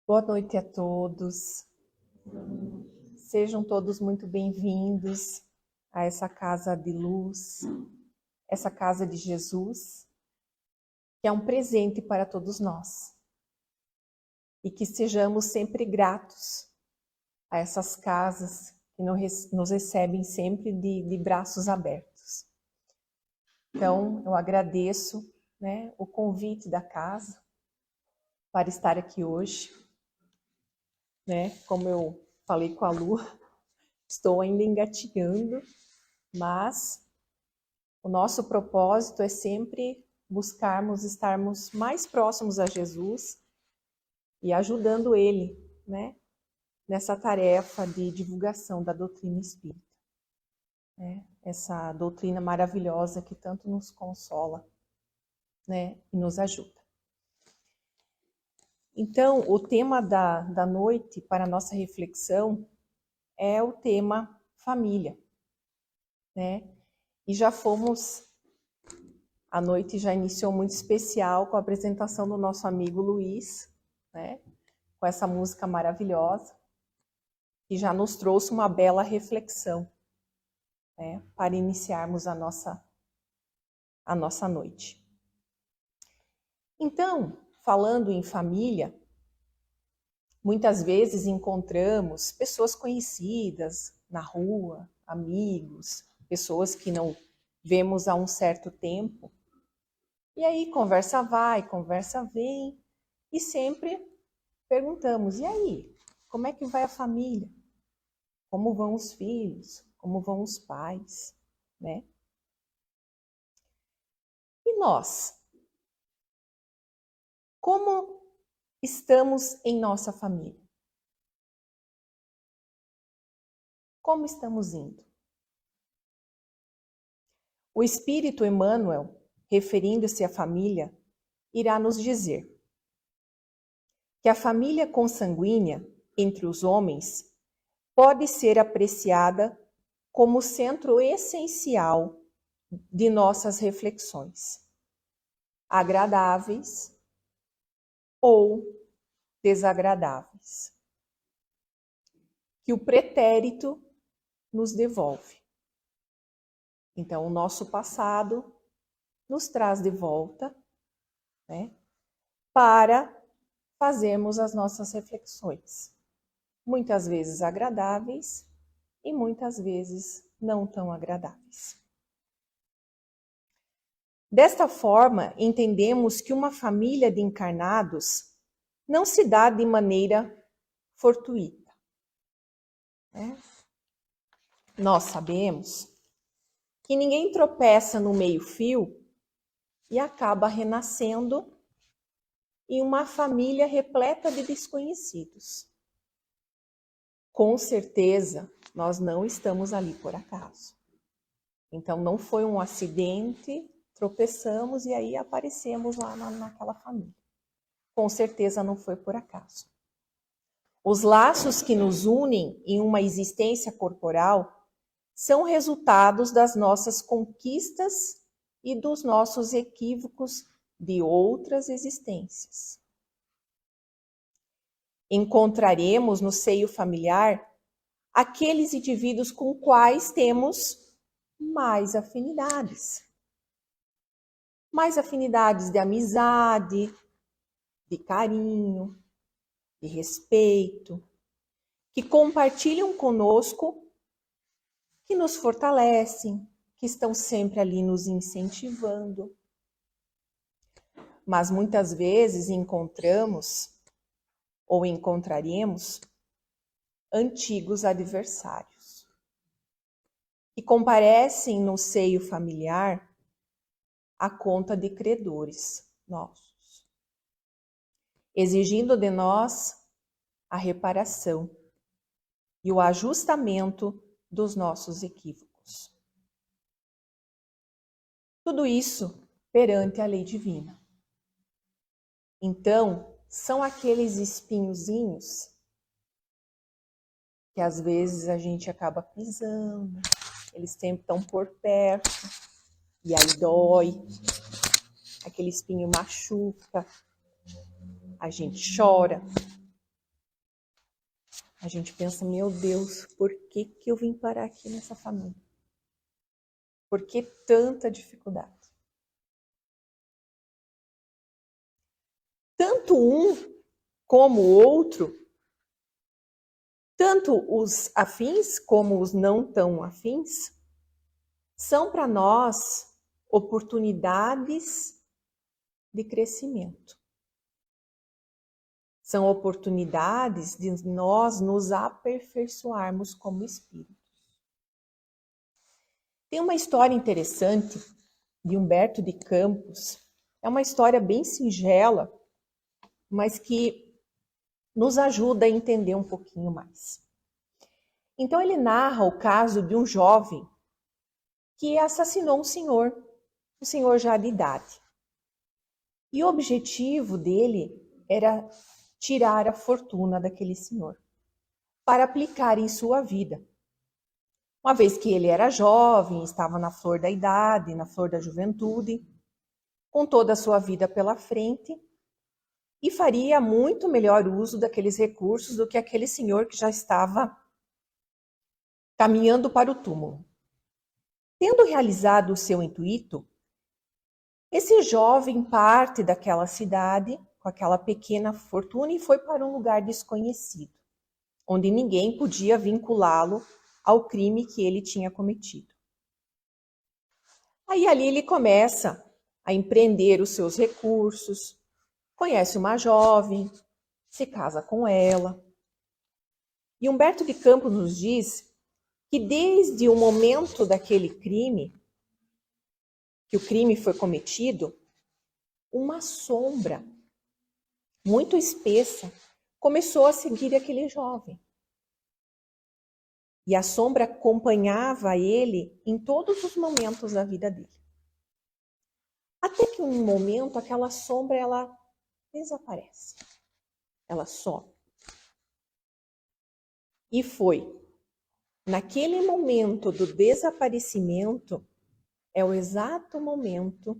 Boa noite a todos. Sejam todos muito bem-vindos a essa casa de luz, essa casa de Jesus, que é um presente para todos nós. E que sejamos sempre gratos a essas casas que nos recebem sempre de braços abertos. Então, eu agradeço, o convite da casa para estar aqui hoje. Como eu falei com a Lu, estou ainda engatinhando, mas o nosso propósito é sempre buscarmos estarmos mais próximos a Jesus e ajudando Ele, nessa tarefa de divulgação da doutrina espírita. Essa doutrina maravilhosa que tanto nos consola, e nos ajuda. Então, o tema da noite para a nossa reflexão é o tema família, E já a noite já iniciou muito especial com a apresentação do nosso amigo Luiz, Com essa música maravilhosa, que já nos trouxe uma bela reflexão, para iniciarmos a nossa noite. Então, falando em família, muitas vezes encontramos pessoas conhecidas na rua, amigos, pessoas que não vemos há um certo tempo. E aí conversa vai, conversa vem, e sempre perguntamos, e aí, como é que vai a família? Como vão os filhos? Como vão os pais? E nós? Como estamos em nossa família? Como estamos indo? O Espírito Emmanuel, referindo-se à família, irá nos dizer que a família consanguínea entre os homens pode ser apreciada como centro essencial de nossas reflexões, agradáveis ou desagradáveis, que o pretérito nos devolve. Então, o nosso passado nos traz de volta, para fazermos as nossas reflexões, muitas vezes agradáveis e muitas vezes não tão agradáveis. Desta forma, entendemos que uma família de encarnados não se dá de maneira fortuita. Nós sabemos que ninguém tropeça no meio-fio e acaba renascendo em uma família repleta de desconhecidos. Com certeza, nós não estamos ali por acaso. Então, não foi um acidente, tropeçamos e aí aparecemos lá naquela família. Com certeza não foi por acaso. Os laços que nos unem em uma existência corporal são resultados das nossas conquistas e dos nossos equívocos de outras existências. Encontraremos no seio familiar aqueles indivíduos com quais temos mais afinidades. Mais afinidades de amizade, de carinho, de respeito, que compartilham conosco, que nos fortalecem, que estão sempre ali nos incentivando. Mas muitas vezes encontramos ou encontraremos antigos adversários que comparecem no seio familiar à conta de credores nossos, exigindo de nós a reparação e o ajustamento dos nossos equívocos. Tudo isso perante a lei divina. Então, são aqueles espinhozinhos que às vezes a gente acaba pisando, eles sempre estão por perto, e aí dói, aquele espinho machuca, a gente chora, a gente pensa, meu Deus, por que que eu vim parar aqui nessa família? Por que tanta dificuldade? Tanto um como o outro, tanto os afins como os não tão afins, são para nós oportunidades de crescimento. São oportunidades de nós nos aperfeiçoarmos como espíritos. Tem uma história interessante de Humberto de Campos. É uma história bem singela, mas que nos ajuda a entender um pouquinho mais. Então ele narra o caso de um jovem que assassinou um senhor já de idade. E o objetivo dele era tirar a fortuna daquele senhor para aplicar em sua vida. Uma vez que ele era jovem, estava na flor da idade, na flor da juventude, com toda a sua vida pela frente, e faria muito melhor uso daqueles recursos do que aquele senhor que já estava caminhando para o túmulo. Tendo realizado o seu intuito, esse jovem parte daquela cidade com aquela pequena fortuna e foi para um lugar desconhecido, onde ninguém podia vinculá-lo ao crime que ele tinha cometido. Aí ali ele começa a empreender os seus recursos, conhece uma jovem, se casa com ela. E Humberto de Campos nos diz que desde o momento daquele crime, que o crime foi cometido, uma sombra muito espessa começou a seguir aquele jovem. E a sombra acompanhava ele em todos os momentos da vida dele. Até que um momento aquela sombra ela desaparece. Ela some. E foi naquele momento do desaparecimento, é o exato momento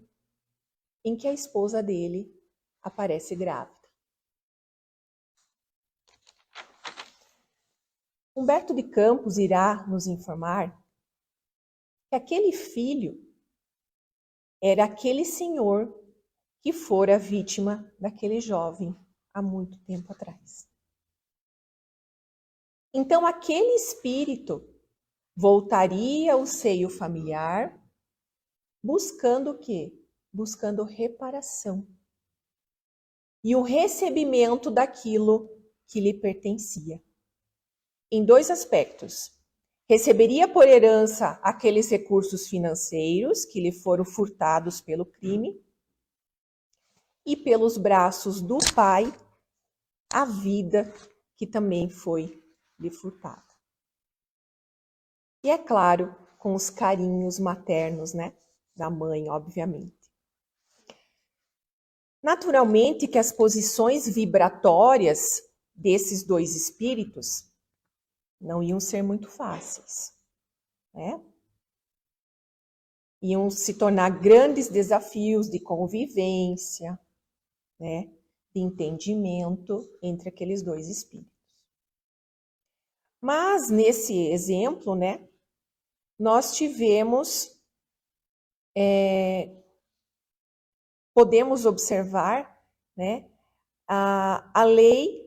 em que a esposa dele aparece grávida. Humberto de Campos irá nos informar que aquele filho era aquele senhor que fora vítima daquele jovem há muito tempo atrás. Então, aquele espírito voltaria ao seio familiar, buscando o quê? Buscando reparação e o recebimento daquilo que lhe pertencia. Em dois aspectos. Receberia por herança aqueles recursos financeiros que lhe foram furtados pelo crime e pelos braços do pai a vida que também foi lhe furtada. E é claro, com os carinhos maternos, né, da mãe, obviamente. Naturalmente que as posições vibratórias desses dois espíritos não iam ser muito fáceis, né? Iam se tornar grandes desafios de convivência, né? De entendimento entre aqueles dois espíritos. Mas nesse exemplo, né? Nós tivemos, podemos observar, né? A lei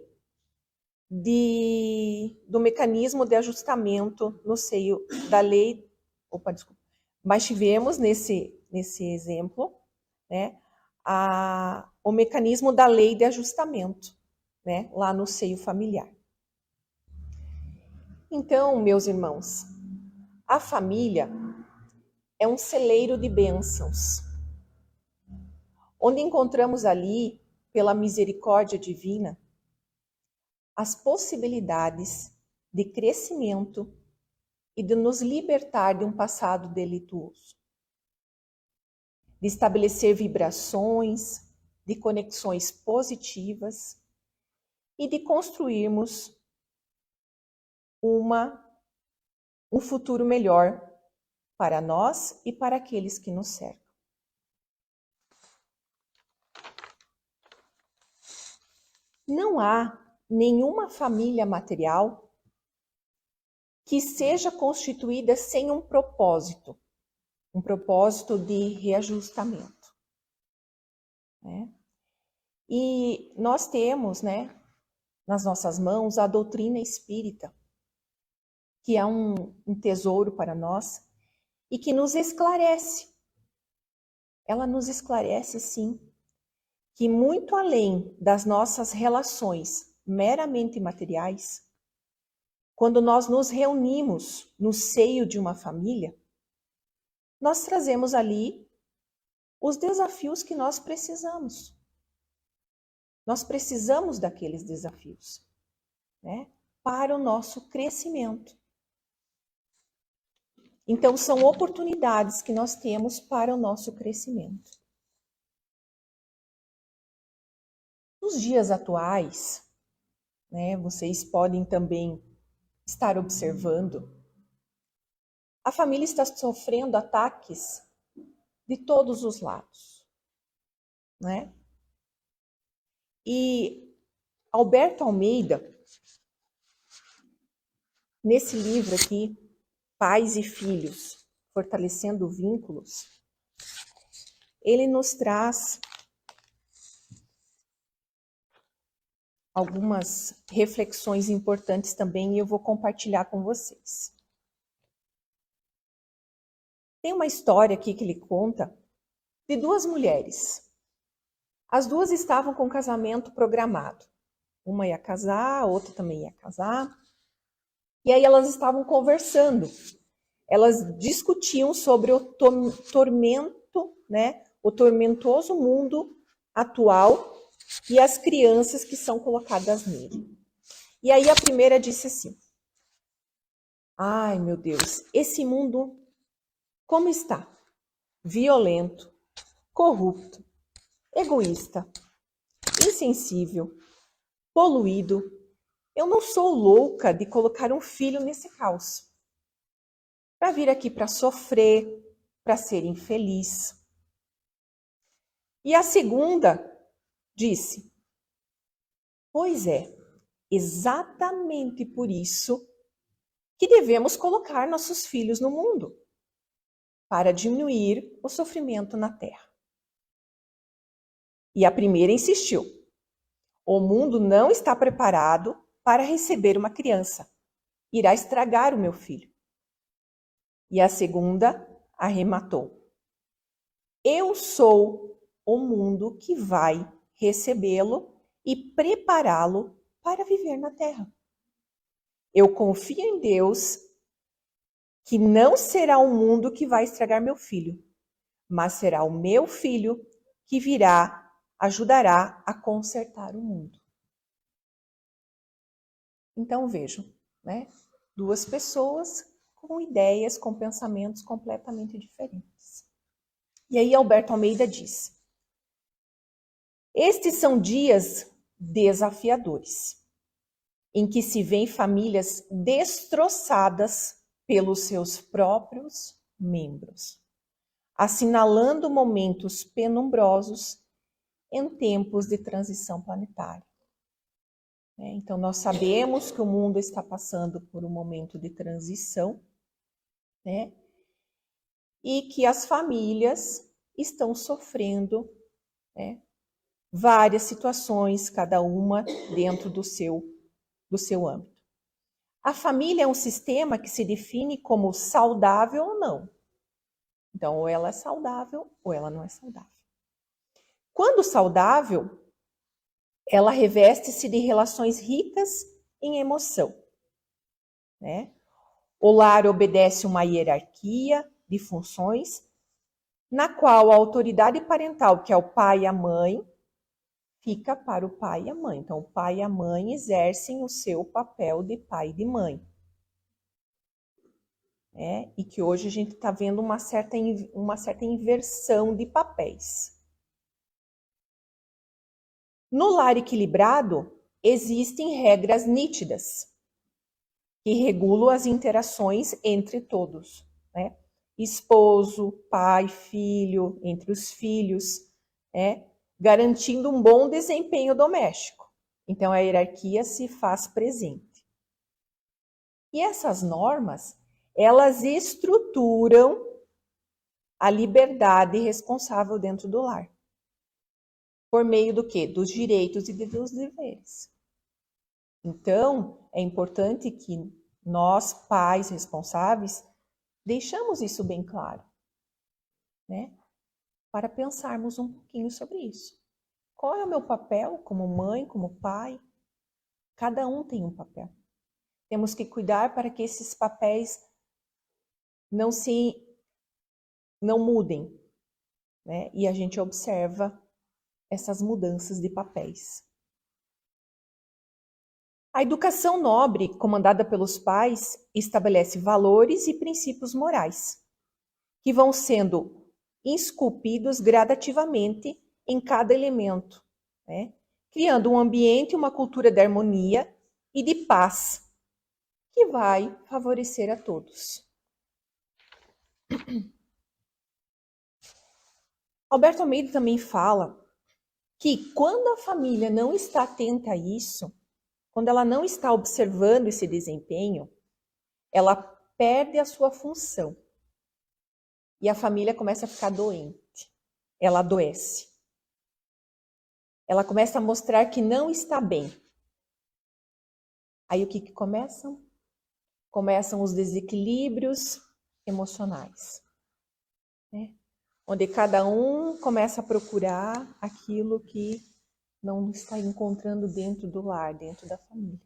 do mecanismo de ajustamento no seio da lei, mas tivemos nesse exemplo, né, o mecanismo da lei de ajustamento, né, lá no seio familiar. Então, meus irmãos, a família é um celeiro de bênçãos, onde encontramos ali, pela misericórdia divina, as possibilidades de crescimento e de nos libertar de um passado delituoso, de estabelecer vibrações, de conexões positivas e de construirmos um futuro melhor para nós e para aqueles que nos cercam. Não há nenhuma família material que seja constituída sem um propósito de reajustamento, né? E nós temos, né, nas nossas mãos a doutrina espírita, que é um tesouro para nós e que nos esclarece. Ela nos esclarece, sim, que muito além das nossas relações meramente materiais, quando nós nos reunimos no seio de uma família, nós trazemos ali os desafios que nós precisamos. Nós precisamos daqueles desafios, né, para o nosso crescimento. Então, são oportunidades que nós temos para o nosso crescimento. Nos dias atuais, né, vocês podem também estar observando, a família está sofrendo ataques de todos os lados, né? E Alberto Almeida, nesse livro aqui, Pais e Filhos, Fortalecendo Vínculos, ele nos traz algumas reflexões importantes também e eu vou compartilhar com vocês. Tem uma história aqui que ele conta de duas mulheres. As duas estavam com o casamento programado. Uma ia casar, a outra também ia casar. E aí elas estavam conversando. Elas discutiam sobre o tormento, né? O tormentoso mundo atual e as crianças que são colocadas nele. E aí a primeira disse assim: ai, meu Deus, esse mundo como está? Violento, corrupto, egoísta, insensível, poluído. Eu não sou louca de colocar um filho nesse caos. Para vir aqui para sofrer, para ser infeliz. E a segunda disse: pois é, exatamente por isso que devemos colocar nossos filhos no mundo, para diminuir o sofrimento na Terra. E a primeira insistiu: o mundo não está preparado para receber uma criança. Irá estragar o meu filho. E a segunda arrematou: eu sou o mundo que vai recebê-lo e prepará-lo para viver na Terra. Eu confio em Deus que não será o mundo que vai estragar meu filho, mas será o meu filho que virá, ajudará a consertar o mundo. Então vejam, né? Duas pessoas com ideias, com pensamentos completamente diferentes. E aí Alberto Almeida diz: estes são dias desafiadores, em que se vêem famílias destroçadas pelos seus próprios membros, assinalando momentos penumbrosos em tempos de transição planetária. Então, nós sabemos que o mundo está passando por um momento de transição, né? E que as famílias estão sofrendo, né, várias situações, cada uma dentro do seu âmbito. A família é um sistema que se define como saudável ou não. Então, ou ela é saudável ou ela não é saudável. Quando saudável, ela reveste-se de relações ricas em emoção, né? O lar obedece uma hierarquia de funções, na qual a autoridade parental, que é o pai e a mãe, fica para o pai e a mãe. Então, o pai e a mãe exercem o seu papel de pai e de mãe. E que hoje a gente está vendo uma certa inversão de papéis. No lar equilibrado, existem regras nítidas que regulam as interações entre todos, né? Esposo, pai, filho, entre os filhos, garantindo um bom desempenho doméstico. Então, a hierarquia se faz presente. E essas normas, elas estruturam a liberdade responsável dentro do lar. Por meio do quê? Dos direitos e dos deveres. Então, é importante que nós, pais responsáveis, deixamos isso bem claro, né? Para pensarmos um pouquinho sobre isso. Qual é o meu papel como mãe, como pai? Cada um tem um papel. Temos que cuidar para que esses papéis não mudem, né? E a gente observa essas mudanças de papéis. A educação nobre, comandada pelos pais, estabelece valores e princípios morais, que vão sendo esculpidos gradativamente em cada elemento, né? Criando um ambiente e uma cultura de harmonia e de paz, que vai favorecer a todos. Alberto Almeida também fala que quando a família não está atenta a isso, quando ela não está observando esse desempenho, ela perde a sua função. E a família começa a ficar doente. Ela adoece. Ela começa a mostrar que não está bem. Aí o que começam? Começam os desequilíbrios emocionais, né? Onde cada um começa a procurar aquilo que não está encontrando dentro do lar, dentro da família.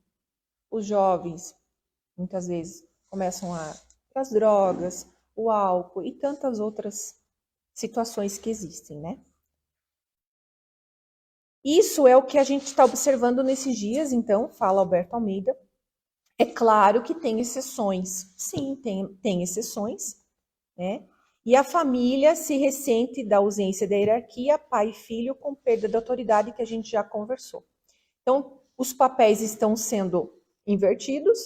Os jovens, muitas vezes, começam as drogas, o álcool e tantas outras situações que existem, né? Isso é o que a gente está observando nesses dias, então, fala Alberto Almeida. É claro que tem exceções. Sim, tem exceções, né? E a família se ressente da ausência da hierarquia, pai e filho, com perda da autoridade, que a gente já conversou. Então, os papéis estão sendo invertidos.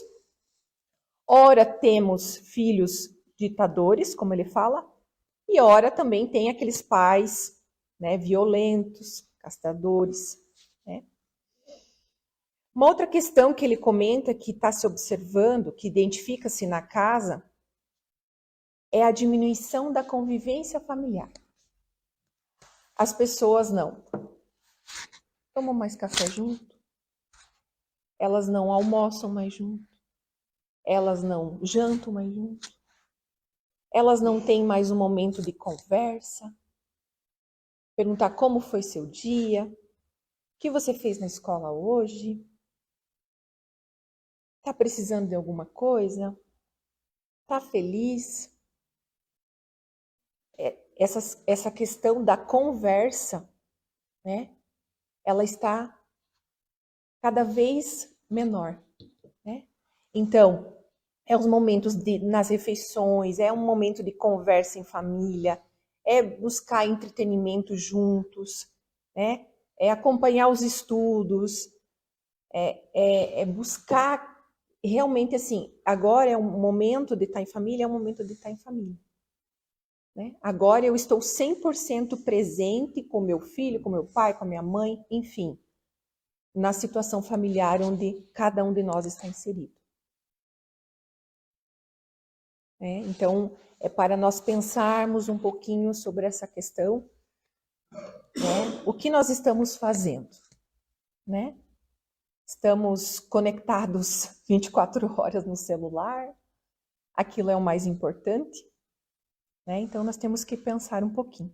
Ora temos filhos ditadores, como ele fala, e ora também tem aqueles pais, né, violentos, castradores, né? Uma outra questão que ele comenta, que está se observando, que identifica-se na casa, é a diminuição da convivência familiar. As pessoas não tomam mais café junto, elas não almoçam mais junto, elas não jantam mais junto, elas não têm mais um momento de conversa, perguntar como foi seu dia, o que você fez na escola hoje, está precisando de alguma coisa, está feliz. Essa questão da conversa, né, ela está cada vez menor, né? Então, é os momentos nas refeições, é um momento de conversa em família, é buscar entretenimento juntos, né? É acompanhar os estudos, é buscar realmente assim, agora é um momento de estar em família, é um momento de estar em família. Né? Agora eu estou 100% presente com meu filho, com meu pai, com a minha mãe, enfim, na situação familiar onde cada um de nós está inserido. Então, é para nós pensarmos um pouquinho sobre essa questão, né? O que nós estamos fazendo, né? Estamos conectados 24 horas no celular, aquilo é o mais importante, né? Então, nós temos que pensar um pouquinho.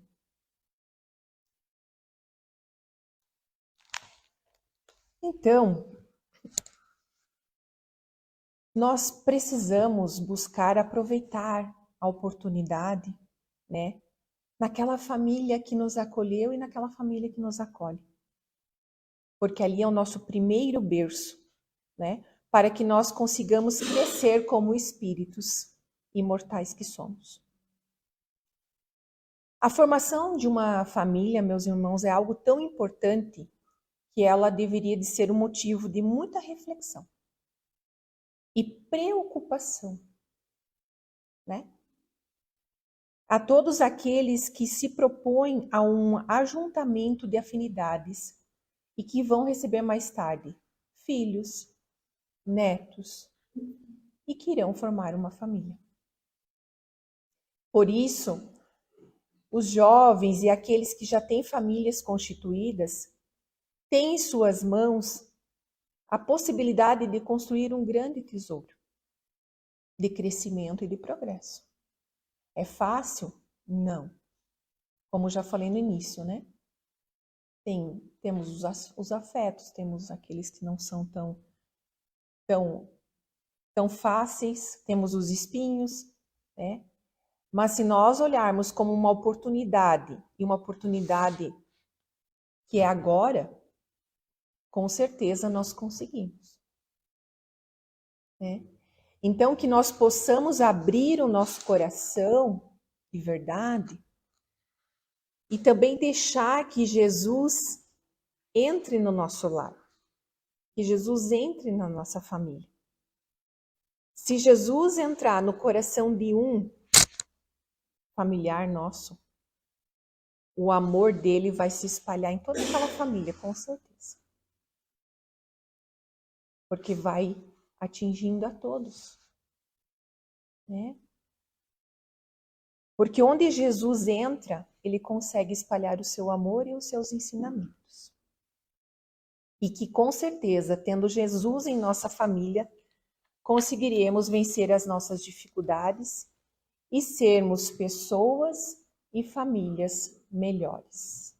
Então, nós precisamos buscar aproveitar a oportunidade, né? Naquela família que nos acolheu e naquela família que nos acolhe. Porque ali é o nosso primeiro berço, né? Para que nós consigamos crescer como espíritos imortais que somos. A formação de uma família, meus irmãos, é algo tão importante que ela deveria de ser um motivo de muita reflexão e preocupação, né? A todos aqueles que se propõem a um ajuntamento de afinidades e que vão receber mais tarde filhos, netos e que irão formar uma família. Por isso, os jovens e aqueles que já têm famílias constituídas têm em suas mãos a possibilidade de construir um grande tesouro de crescimento e de progresso. É fácil? Não. Como já falei no início, né? Temos os afetos, temos aqueles que não são tão fáceis, temos os espinhos, né? Mas se nós olharmos como uma oportunidade, e uma oportunidade que é agora, com certeza nós conseguimos, né? Então, que nós possamos abrir o nosso coração de verdade e também deixar que Jesus entre no nosso lar, que Jesus entre na nossa família. Se Jesus entrar no coração de um familiar nosso, o amor dele vai se espalhar em toda aquela família, com certeza. Porque vai atingindo a todos, né? Porque onde Jesus entra, ele consegue espalhar o seu amor e os seus ensinamentos. E que com certeza, tendo Jesus em nossa família, conseguiremos vencer as nossas dificuldades e sermos pessoas e famílias melhores.